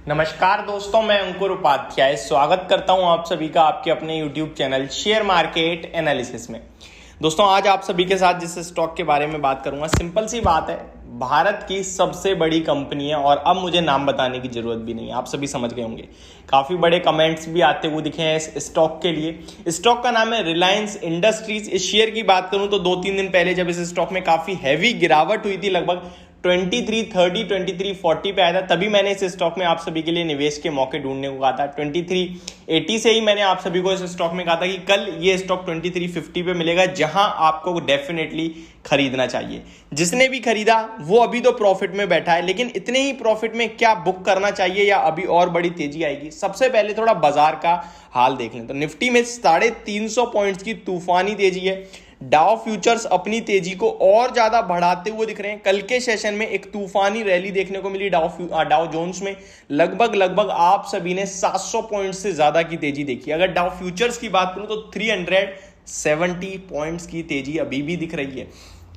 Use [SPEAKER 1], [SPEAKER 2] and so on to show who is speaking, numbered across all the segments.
[SPEAKER 1] नमस्कार दोस्तों, मैं अंकुर उपाध्याय स्वागत करता हूं आप सभी का आपके अपने YouTube channel share market analysis में। दोस्तों, आज आप सभी के साथ जिस स्टॉक के बारे में बात करूंगा, सिंपल सी बात है, भारत की सबसे बड़ी कंपनी है और अब मुझे नाम बताने की जरूरत भी नहीं है, आप सभी समझ गए होंगे। काफी बड़े कमेंट्स भी आते हुए दिखे हैं इस स्टॉक के लिए। स्टॉक का नाम है रिलायंस इंडस्ट्रीज। इस शेयर की बात करूं तो 2-3 दिन पहले जब इस स्टॉक में काफी हैवी गिरावट हुई थी, लगभग 2330 2340 पे आया था, तभी मैंने इस स्टॉक में आप सभी के लिए निवेश के मौके ढूंढने को कहा था। 2380 से ही मैंने आप सभी को इस स्टॉक में कहा था कि कल ये स्टॉक 2350 पे मिलेगा, जहां आपको डेफिनेटली खरीदना चाहिए। जिसने भी खरीदा वो अभी तो प्रॉफिट में बैठा है, लेकिन इतने ही प्रॉफिट में क्या बुक करना चाहिए या अभी और बड़ी तेजी आएगी? सबसे पहले थोड़ा बाजार का हाल देख लें तो निफ्टी में 350 पॉइंट्स की तूफानी तेजी है। डाउ फ्यूचर्स अपनी तेजी को और ज्यादा बढ़ाते हुए दिख रहे हैं। कल के सेशन में एक तूफानी रैली देखने को मिली डाउ जोन्स में। लगभग आप सभी ने 700 पॉइंट से ज्यादा की तेजी देखी। अगर डाउ फ्यूचर्स की बात करूं तो 370 पॉइंट्स की तेजी अभी भी दिख रही है।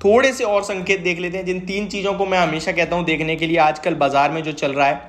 [SPEAKER 1] थोड़े से और संकेत देख लेते हैं, जिन 3 चीजों को मैं हमेशा कहता हूं देखने के लिए। आजकल बाजार में जो चल रहा है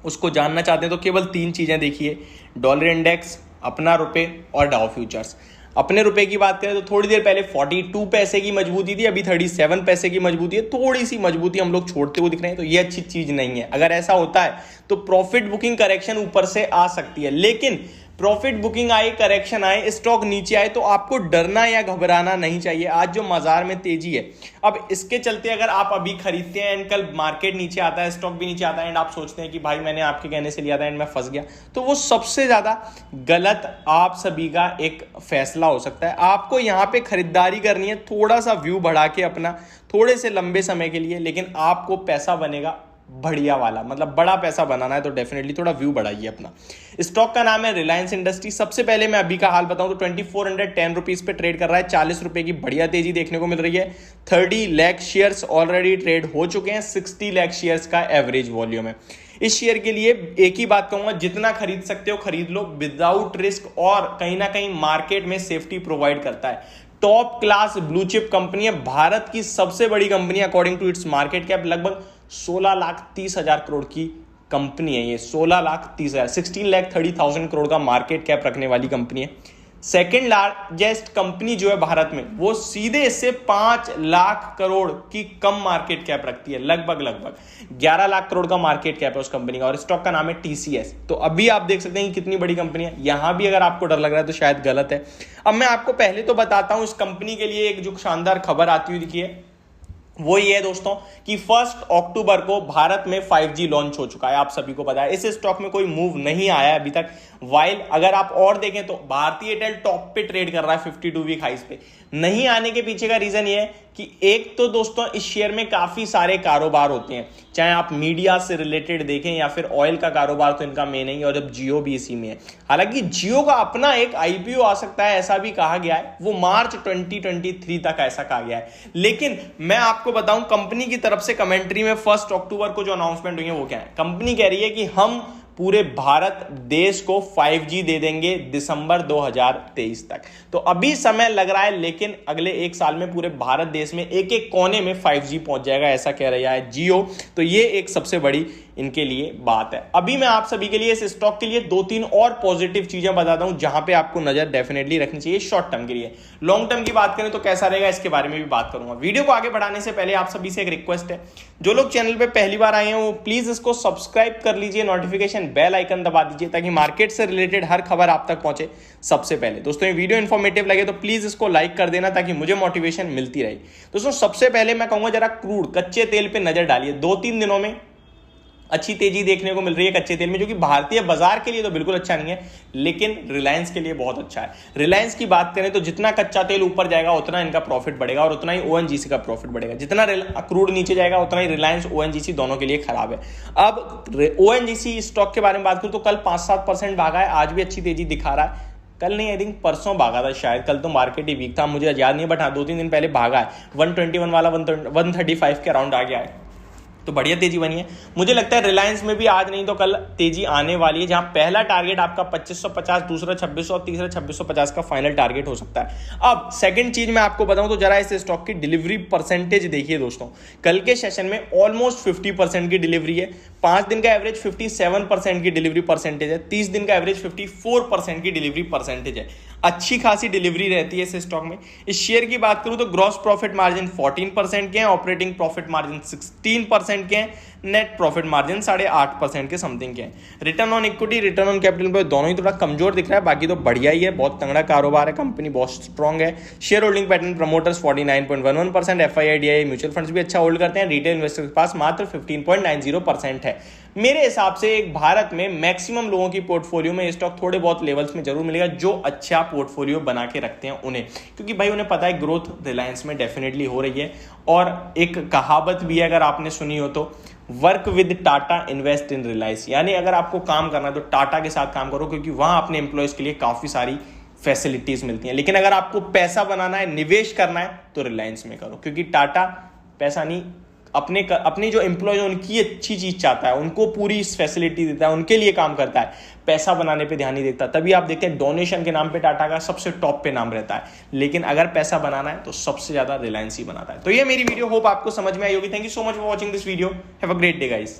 [SPEAKER 1] उसको जानना चाहते हैं तो केवल 3 चीजें देखिए: डॉलर इंडेक्स, अपना रुपए और डाउ फ्यूचर्स। अपने रुपए की बात करें तो थोड़ी देर पहले 42 पैसे की मजबूती थी, अभी 37 पैसे की मजबूती है। थोड़ी सी मजबूती हम लोग छोड़ते हुए दिख रहे हैं, तो ये अच्छी चीज नहीं है। अगर ऐसा होता है तो प्रॉफिट बुकिंग करेक्शन ऊपर से आ सकती है, लेकिन प्रॉफिट बुकिंग आए, करेक्शन आए, स्टॉक नीचे आए तो आपको डरना या घबराना नहीं चाहिए। आज जो बाजार में तेजी है, अब इसके चलते अगर आप अभी खरीदते हैं एंड कल मार्केट नीचे आता है, स्टॉक भी नीचे आता है एंड आप सोचते हैं कि भाई मैंने आपके कहने से लिया था एंड मैं फंस गया, तो वो सबसे ज्यादा गलत आप सभी का एक फैसला हो सकता है। आपको यहां पे खरीदारी करनी है थोड़ा सा व्यू बढ़ा के अपना, थोड़े से लंबे समय के लिए, लेकिन आपको पैसा बनेगा बढ़िया वाला, मतलब बड़ा पैसा बनाना है तो डेफिनेटली थोड़ा व्यू बढ़ाइए अपना। स्टॉक का नाम है रिलायंस इंडस्ट्री। सबसे पहले मैं अभी का हाल बताऊं तो 2410 रुपीज पे ट्रेड कर रहा है। 40 रुपए की बढ़िया तेजी देखने को मिल रही है। 30 लाख शेयर्स ऑलरेडी ट्रेड हो चुके हैं। 60 लाख शेयर्स का एवरेज वॉल्यूम है। इस शेयर के लिए एक ही बात कहूंगा, जितना खरीद सकते हो खरीद लो विदाउट रिस्क, और कहीं ना कहीं मार्केट में सेफ्टी प्रोवाइड करता है। Top class blue chip company है, भारत की सबसे बड़ी कंपनी है according to its market cap. लगभग 16,30,000 करोड़ की कंपनी है ये। 16,30,000, 16,30,000 करोड़ का मार्केट कैप रखने वाली कंपनी है। सेकेंड लार्जेस्ट कंपनी जो है भारत में, वो सीधे इससे 5 लाख करोड़ की कम मार्केट कैप रखती है। लगभग 11 लाख करोड़ का मार्केट कैप है उस कंपनी का, और स्टॉक का नाम है TCS। तो अभी आप देख सकते हैं कि कितनी बड़ी कंपनी है। यहां भी अगर आपको डर लग रहा है तो शायद गलत है। अब मैं आपको पहले तो बताता हूं इस कंपनी के लिए एक जो शानदार खबर आती हुई दिखी है, वो ये है दोस्तों कि 1 अक्टूबर को भारत में 5G लॉन्च हो चुका है। आप सभी को पता है। इस स्टॉक में कोई मूव नहीं आया अभी तक। वाइल अगर आप और देखें तो भारतीय एयरटेल टॉप पे ट्रेड कर रहा है 52 वीक हाइस पे। नहीं आने के पीछे का रीजन ये है कि एक तो दोस्तों इस शेयर में काफी सारे कारोबार होते हैं, चाहे आप मीडिया से रिलेटेड देखें या फिर ऑयल का कारोबार तो इनका मेन है, और जब जियो भी इसी में है। हालांकि जियो का अपना एक IPO आ सकता है, ऐसा भी कहा गया है, वो मार्च 2023 तक ऐसा कहा गया है। लेकिन मैं आपको बताऊं कंपनी की तरफ से कमेंट्री में 1 अक्टूबर को जो अनाउंसमेंट हुई है वो क्या है। कंपनी कह रही है कि हम पूरे भारत देश को 5G दे देंगे दिसंबर 2023 तक। तो अभी समय लग रहा है, लेकिन अगले 1 साल में पूरे भारत देश में एक एक कोने में 5G पहुंच जाएगा, ऐसा कह रहा है जियो। तो ये एक सबसे बड़ी इनके लिए बात है। अभी मैं आप सभी के लिए इस स्टॉक के लिए 2-3 और पॉजिटिव चीजें बताता हूं जहां पे आपको नजर डेफिनेटली रखनी चाहिए शॉर्ट टर्म के लिए। लॉन्ग टर्म की बात करें तो कैसा रहेगा, इसके बारे में भी बात करूंगा। वीडियो को आगे बढ़ाने से पहले आप सभी से एक रिक्वेस्ट है, जो लोग चैनल पे पहली बार आए हैं वो प्लीज इसको सब्सक्राइब कर लीजिए, नोटिफिकेशन बेल आइकन दबा दीजिए ताकि मार्केट से रिलेटेड हर खबर आप तक पहुंचे सबसे पहले। दोस्तों, ये वीडियो इंफॉर्मेटिव लगे तो प्लीज इसको लाइक कर देना ताकि मुझे मोटिवेशन मिलती रहे। दोस्तों, सबसे पहले मैं कहूंगा जरा क्रूड कच्चे तेल पे नजर डालिए। 2-3 दिनों में अच्छी तेजी देखने को मिल रही है कच्चे तेल में, जो कि भारतीय बाजार के लिए तो बिल्कुल अच्छा नहीं है, लेकिन रिलायंस के लिए बहुत अच्छा है। रिलायंस की बात करें तो जितना कच्चा तेल ऊपर जाएगा उतना इनका प्रॉफिट बढ़ेगा और उतना ही ONGC का प्रॉफिट बढ़ेगा। जितना क्रूड नीचे जाएगा उतना ही रिलायंस ONGC दोनों के लिए खराब है। अब ONGC स्टॉक के बारे में बात करूं तो कल 5-7% भागा है, आज भी अच्छी तेजी दिखा रहा है। कल नहीं, आई थिंक परसों भागा था शायद, कल तो मार्केट ही वीक था, मुझे याद नहीं, बट हाँ 2-3 दिन पहले भागा है। 121 वाला 135 के अराउंड आ गया है। तो बढ़िया तेजी बनी है। मुझे लगता है रिलायंस में भी आज नहीं तो कल तेजी आने वाली है, जहां पहला टारगेट आपका 2550, दूसरा 2600, तीसरा 2650 का फाइनल टारगेट हो सकता है। अब सेकंड चीज मैं आपको बताऊं तो जरा इस स्टॉक की डिलीवरी परसेंटेज देखिए दोस्तों। कल के सेशन में ऑलमोस्ट 50% की डिलीवरी है, 5 दिन का एवरेज 57% की डिलीवरी परसेंटेज है, 30 दिन का एवरेज 54% की डिलीवरी परसेंटेज है। अच्छी खासी डिलीवरी रहती है इस स्टॉक में। इस शेयर की बात करूं तो ग्रॉस प्रॉफिट मार्जिन 14% के हैं, ऑपरेटिंग प्रॉफिट मार्जिन 16% के हैं, नेट प्रॉफिट मार्जिन 8.5% के समथिंग के हैं। Return on equity, return on capital पे दोनों ही थोड़ा कमजोर दिख रहा है, बाकी तो बढ़िया ही है, बहुत तगड़ा कारोबार है, कंपनी बहुत स्ट्रांग है। Share holding pattern promoters 49.11%, FII DII mutual funds भी अच्छा होल्ड करते हैं, रिटेल इन्वेस्टर के पास मात्र 15.90% है। मेरे हिसाब से एक भारत में मैक्सिमम लोगों की पोर्टफोलियो में स्टॉक थोड़े बहुत लेवल्स में जरूर मिलेगा, जो अच्छा पोर्टफोलियो बना के रखते हैं उन्हें, क्योंकि भाई उन्हें पता है ग्रोथ रिलायंस में डेफिनेटली हो रही है। और एक कहावत भी है, अगर आपने सुनी हो तो, work with Tata invest in Reliance, यानी अगर आपको काम करना है तो टाटा के साथ काम करो, क्योंकि वहां अपने एम्प्लॉयज के लिए काफी सारी फैसिलिटीज मिलती हैं। लेकिन अगर आपको पैसा बनाना है, निवेश करना है, तो रिलायंस में करो, क्योंकि टाटा पैसा नहीं, अपने जो एम्प्लॉय उनकी अच्छी चीज चाहता है, उनको पूरी फैसिलिटी देता है, उनके लिए काम करता है, पैसा बनाने पे ध्यान नहीं देता। तभी आप देखते हैं डोनेशन के नाम पे टाटा का सबसे टॉप पे नाम रहता है, लेकिन अगर पैसा बनाना है तो सबसे ज्यादा रिलायंस ही बनाता है। तो ये मेरी वीडियो, होप आपको समझ में आई होगी। Thank you so much for watching this video. Have a great day guys.